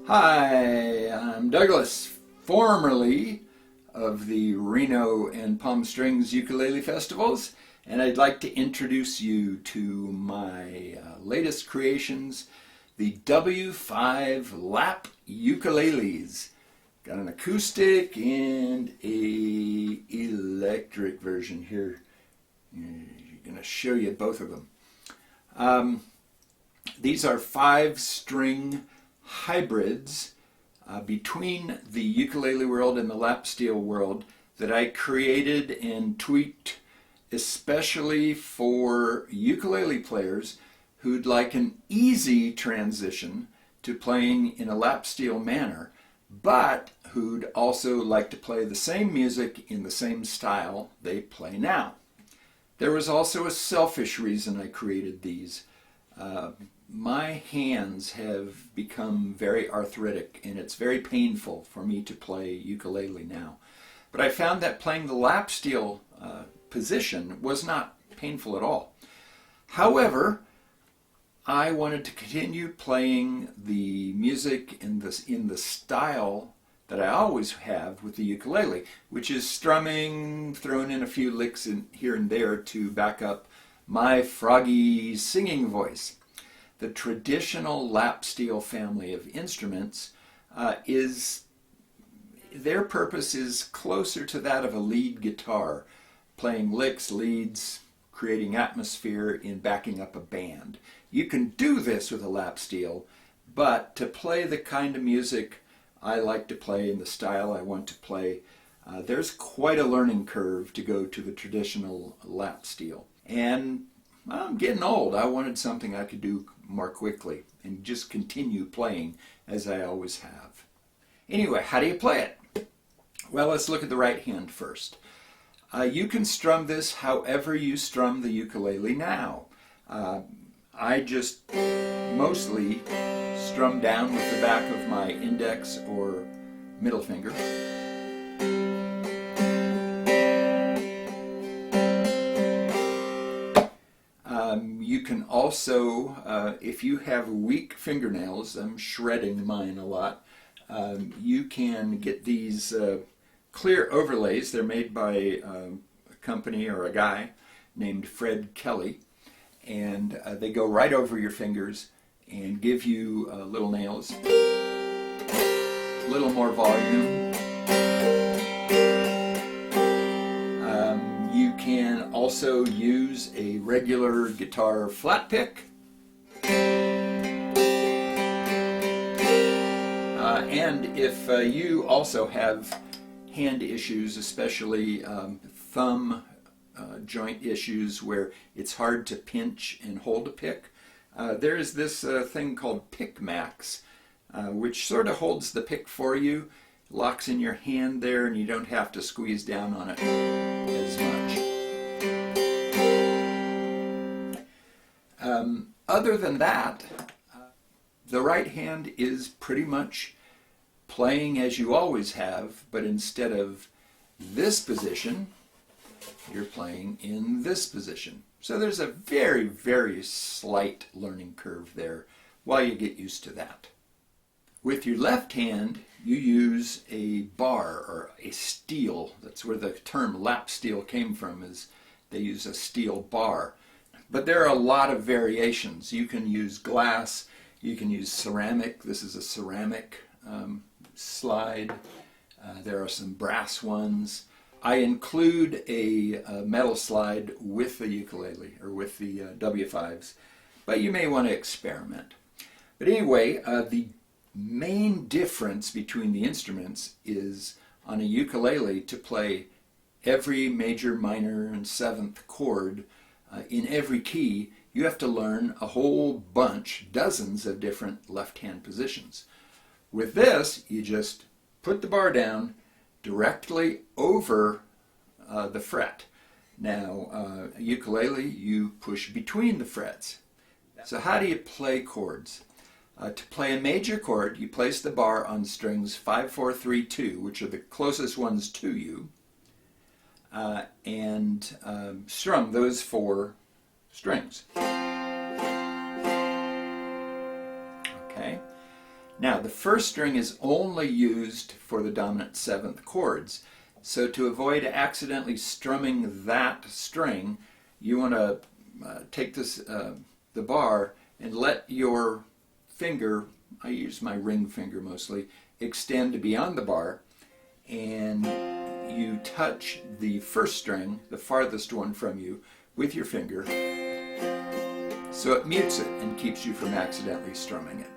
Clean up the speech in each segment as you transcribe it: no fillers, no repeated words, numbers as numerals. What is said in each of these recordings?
Hi, I'm Douglas, formerly of the Reno and Palm Springs Ukulele Festivals, and I'd like to introduce you to my latest creations, the W5 Lap Ukuleles. Got an acoustic and a electric version here. I'm going to show you both of them. These are 5-string hybrids between the ukulele world and the lap steel world that I created and tweaked especially for ukulele players who'd like an easy transition to playing in a lap steel manner, but who'd also like to play the same music in the same style they play now. There was also a selfish reason I created these. My hands have become very arthritic and it's very painful for me to play ukulele now. But I found that playing the lap steel position was not painful at all. However, I wanted to continue playing the music in the style that I always have with the ukulele, which is strumming, throwing in a few licks here and there to back up my froggy singing voice. The traditional lap steel family of instruments their purpose is closer to that of a lead guitar, playing licks, leads, creating atmosphere in backing up a band. You can do this with a lap steel, but to play the kind of music I like to play in the style I want to play, there's quite a learning curve to go to the traditional lap steel. And I'm getting old. I wanted something I could do more quickly and just continue playing as I always have. Anyway, how do you play it? Well, let's look at the right hand first. You can strum this however you strum the ukulele now. I just mostly strum down with the back of my index or middle finger. You can also, if you have weak fingernails, I'm shredding mine a lot, you can get these clear overlays. They're made by a company or a guy named Fred Kelly, and they go right over your fingers and give you little nails, a little more volume. You can also use a regular guitar flat pick. And if you also have hand issues, especially thumb joint issues where it's hard to pinch and hold a pick, there's this thing called Pick Max, which sort of holds the pick for you, locks in your hand there, and you don't have to squeeze down on it as much. Other than that, the right hand is pretty much playing as you always have, but instead of this position, you're playing in this position. So there's a very, very slight learning curve there while you get used to that. With your left hand, you use a bar or a steel. That's where the term lap steel came from, is they use a steel bar. But there are a lot of variations. You can use glass, you can use ceramic. This is a ceramic slide. There are some brass ones. I include a metal slide with the ukulele or with the W5s, but you may want to experiment. But anyway, the main difference between the instruments is on a ukulele to play every major, minor, and seventh chord in every key, you have to learn a whole bunch, dozens of different left-hand positions. With this, you just put the bar down directly over the fret. Now, ukulele, you push between the frets. So how do you play chords? To play a major chord, you place the bar on strings 5, 4, 3, 2, which are the closest ones to you, and strum those 4 strings. Okay. Now, the first string is only used for the dominant seventh chords. So to avoid accidentally strumming that string, you want to take the bar and let your finger, I use my ring finger mostly, extend beyond the bar, and you touch the first string, the farthest one from you, with your finger, so it mutes it and keeps you from accidentally strumming it.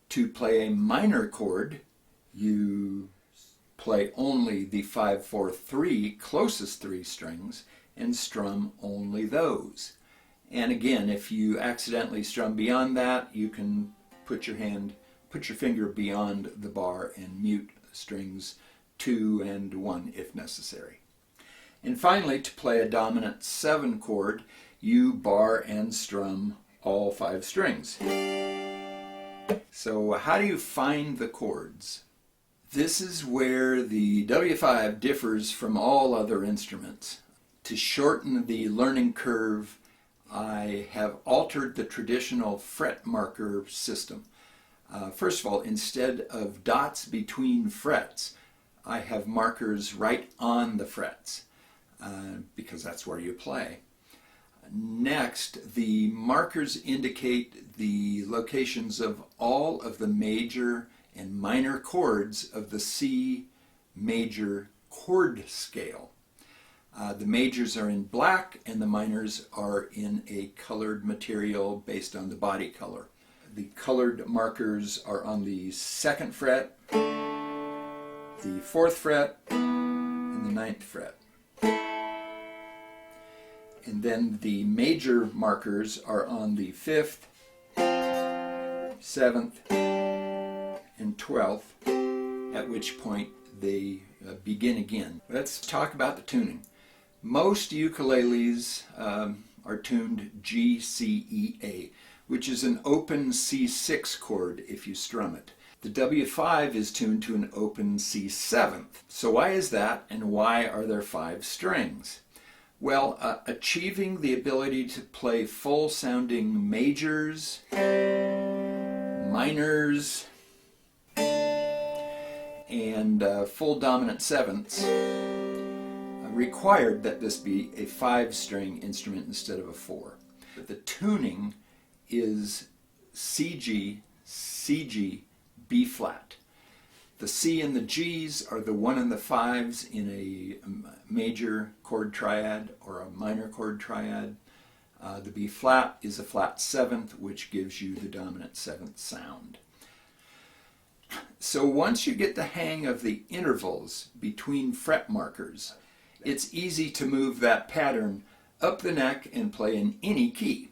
To play a minor chord, you play only the 5, 4, 3 closest three strings and strum only those. And again, if you accidentally strum beyond that, you can put your finger beyond the bar and mute strings 2 and 1 if necessary. And finally, to play a dominant 7 chord, you bar and strum all 5 strings. So how do you find the chords? This is where the W5 differs from all other instruments. To shorten the learning curve, I have altered the traditional fret marker system. First of all, instead of dots between frets, I have markers right on the frets, because that's where you play. Next, the markers indicate the locations of all of the major and minor chords of the C major chord scale. The majors are in black and the minors are in a colored material based on the body color. The colored markers are on the 2nd fret, the 4th fret, and the 9th fret. And then the major markers are on the 5th, 7th, and 12th, at which point they begin again. Let's talk about the tuning. Most ukuleles are tuned G, C, E, A, which is an open C6 chord if you strum it. The W5 is tuned to an open C7. So why is that, and why are there 5 strings? Well, achieving the ability to play full-sounding majors, minors, and full dominant sevenths required that this be a 5-string instrument instead of a 4. But the tuning is CG, CG, B flat. The C and the G's are the 1 and the 5s in a major chord triad or a minor chord triad. The B flat is a flat 7th, which gives you the dominant 7th sound. So once you get the hang of the intervals between fret markers, it's easy to move that pattern up the neck and play in any key.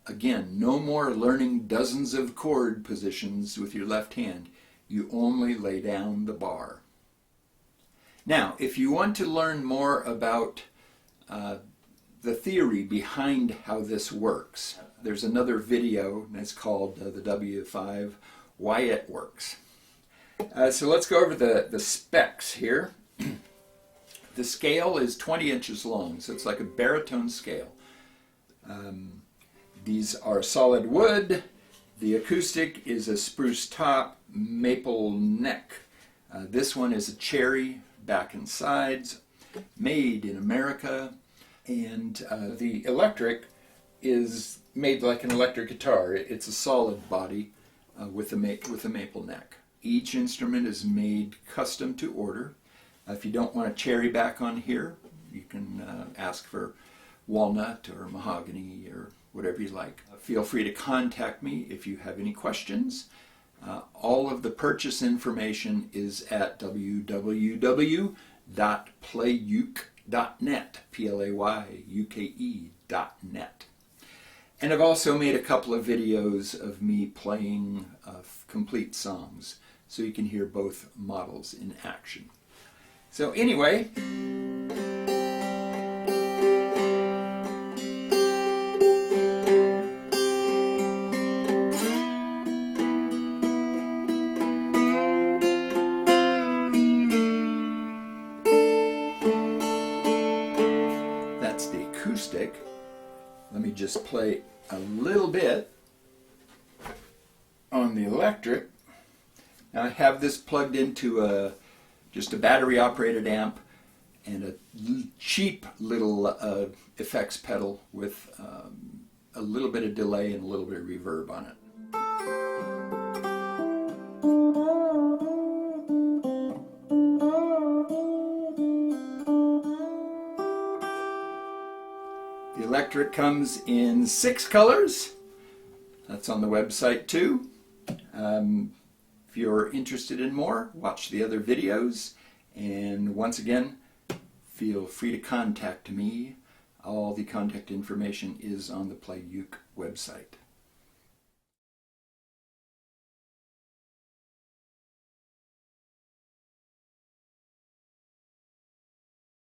Again, no more learning dozens of chord positions with your left hand. You only lay down the bar. Now, if you want to learn more about the theory behind how this works, there's another video, and it's called the W5, Why It Works. So let's go over the specs here. The scale is 20 inches long, so it's like a baritone scale. These are solid wood. The acoustic is a spruce top, maple neck. This one is a cherry, back and sides, made in America. And the electric is made like an electric guitar. It's a solid body with a maple neck. Each instrument is made custom to order. If you don't want a cherry back on here, you can ask for walnut or mahogany or whatever you like. Feel free to contact me if you have any questions. All of the purchase information is at www.playuke.net, PLAYUKE.net. And I've also made a couple of videos of me playing complete songs, so you can hear both models in action. So anyway, that's the acoustic. Let me just play a little bit. on the electric. Now I have this plugged into just a battery operated amp and a cheap little effects pedal with a little bit of delay and a little bit of reverb on it. The electric comes in 6 colors. That's on the website too. If you're interested in more, watch the other videos. And once again, feel free to contact me. All the contact information is on the Play Uke website.